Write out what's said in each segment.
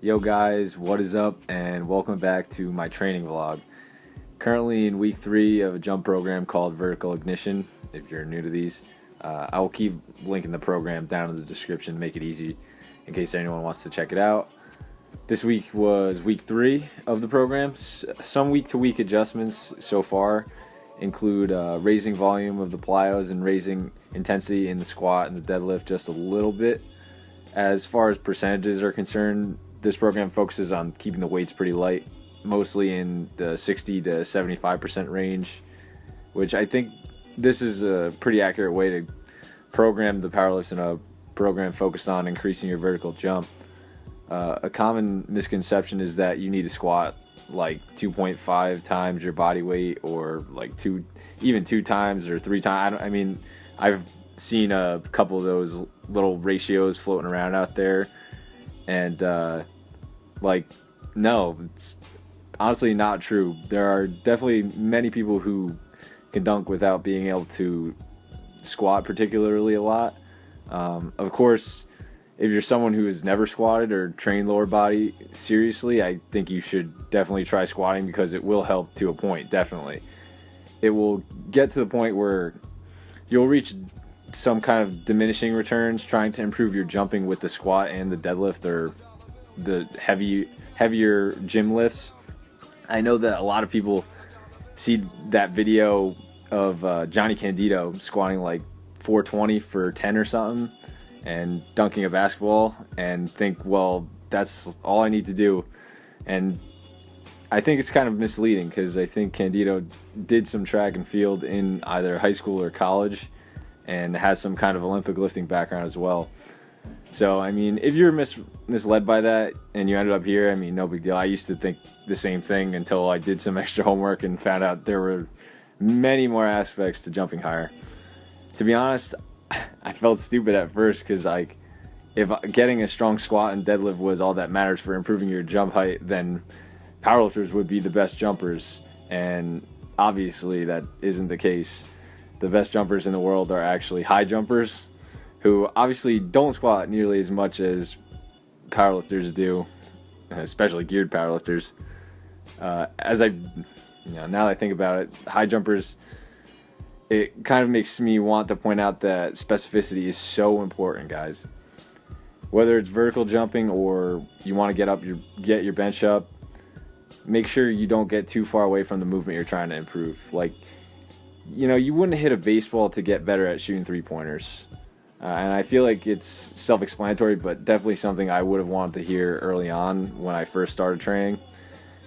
Yo guys, what is up, and welcome back to my training vlog. Currently in week 3 of a jump program called Vertical Ignition. If you're new to these, I will keep linking the program down in the description to make it easy in case anyone wants to check it out. This week was week 3 of the program. Some week-to-week adjustments so far include raising volume of the plyos and raising intensity in the squat and the deadlift just a little bit. As far as percentages are concerned, this program focuses on keeping the weights pretty light, mostly in the 60 to 75% range, which I think this is a pretty accurate way to program the powerlifts in a program focused on increasing your vertical jump. A common misconception is that you need to squat like 2.5 times your body weight, or like even 2 times or 3 times. I've seen a couple of those little ratios floating around out there, and no, it's honestly not true. There are definitely many people who can dunk without being able to squat particularly a lot. Of course, if you're someone who has never squatted or trained lower body seriously, I think you should definitely try squatting, because it will help to a point. Definitely, it will get to the point where you'll reach some kind of diminishing returns trying to improve your jumping with the squat and the deadlift, or the heavier gym lifts. I know that a lot of people see that video of Johnny Candido squatting like 420 for 10 or something and dunking a basketball and think, well, that's all I need to do. And I think it's kind of misleading, because I think Candido did some track and field in either high school or college and has some kind of Olympic lifting background as well. So, if you're misled by that and you ended up here, no big deal. I used to think the same thing until I did some extra homework and found out there were many more aspects to jumping higher. To be honest, I felt stupid at first, because if getting a strong squat and deadlift was all that matters for improving your jump height, then powerlifters would be the best jumpers, and obviously that isn't the case. The best jumpers in the world are actually high jumpers, who obviously don't squat nearly as much as powerlifters do, especially geared powerlifters. Now that I think about it, high jumpers, it kind of makes me want to point out that specificity is so important, guys. Whether it's vertical jumping or you want to get your bench up, make sure you don't get too far away from the movement you're trying to improve. You wouldn't hit a baseball to get better at shooting 3-pointers. And I feel like it's self-explanatory, but definitely something I would have wanted to hear early on when I first started training.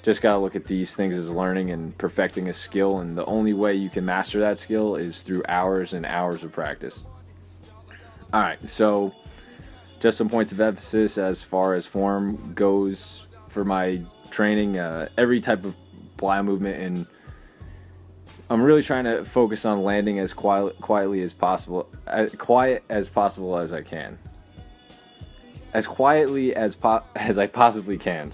Just got to look at these things as learning and perfecting a skill, and the only way you can master that skill is through hours and hours of practice. Alright, so just some points of emphasis as far as form goes for my training. Every type of plyo movement, and I'm really trying to focus on landing as quietly as possible, as quiet as possible as I can. As quietly as I possibly can,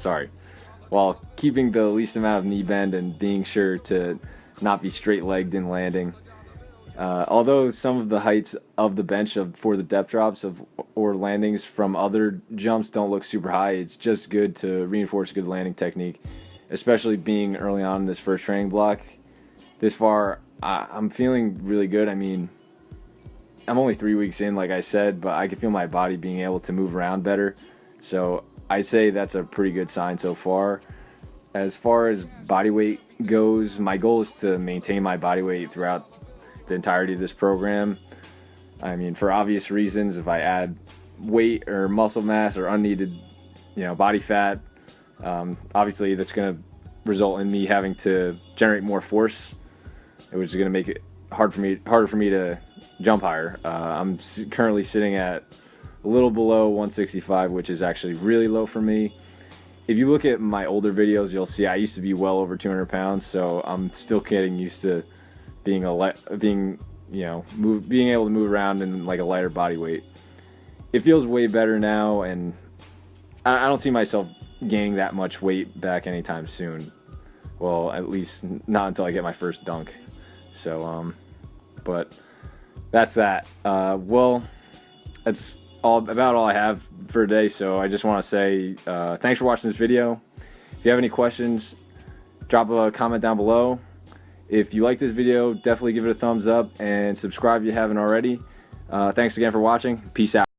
while keeping the least amount of knee bend and being sure to not be straight-legged in landing. Although some of the heights of the bench for the depth drops or landings from other jumps don't look super high, it's just good to reinforce good landing technique, especially being early on in this first training block. This far, I'm feeling really good. I'm only 3 weeks in, like I said, but I can feel my body being able to move around better. So I'd say that's a pretty good sign so far. As far as body weight goes, my goal is to maintain my body weight throughout the entirety of this program. For obvious reasons, if I add weight or muscle mass or unneeded, body fat, obviously that's going to result in me having to generate more force, which is going to make it harder for me to jump higher. I'm currently sitting at a little below 165, which is actually really low for me. If you look at my older videos, you'll see I used to be well over 200 pounds, so I'm still getting used to being being able to move around in like a lighter body weight. It feels way better now, and I don't see myself gaining that much weight back anytime soon. Well, at least not until I get my first dunk. So, but that's that. Well, that's about all I have for today. So I just want to say thanks for watching this video. If you have any questions, drop a comment down below. If you like this video, definitely give it a thumbs up and subscribe if you haven't already. Thanks again for watching. Peace out.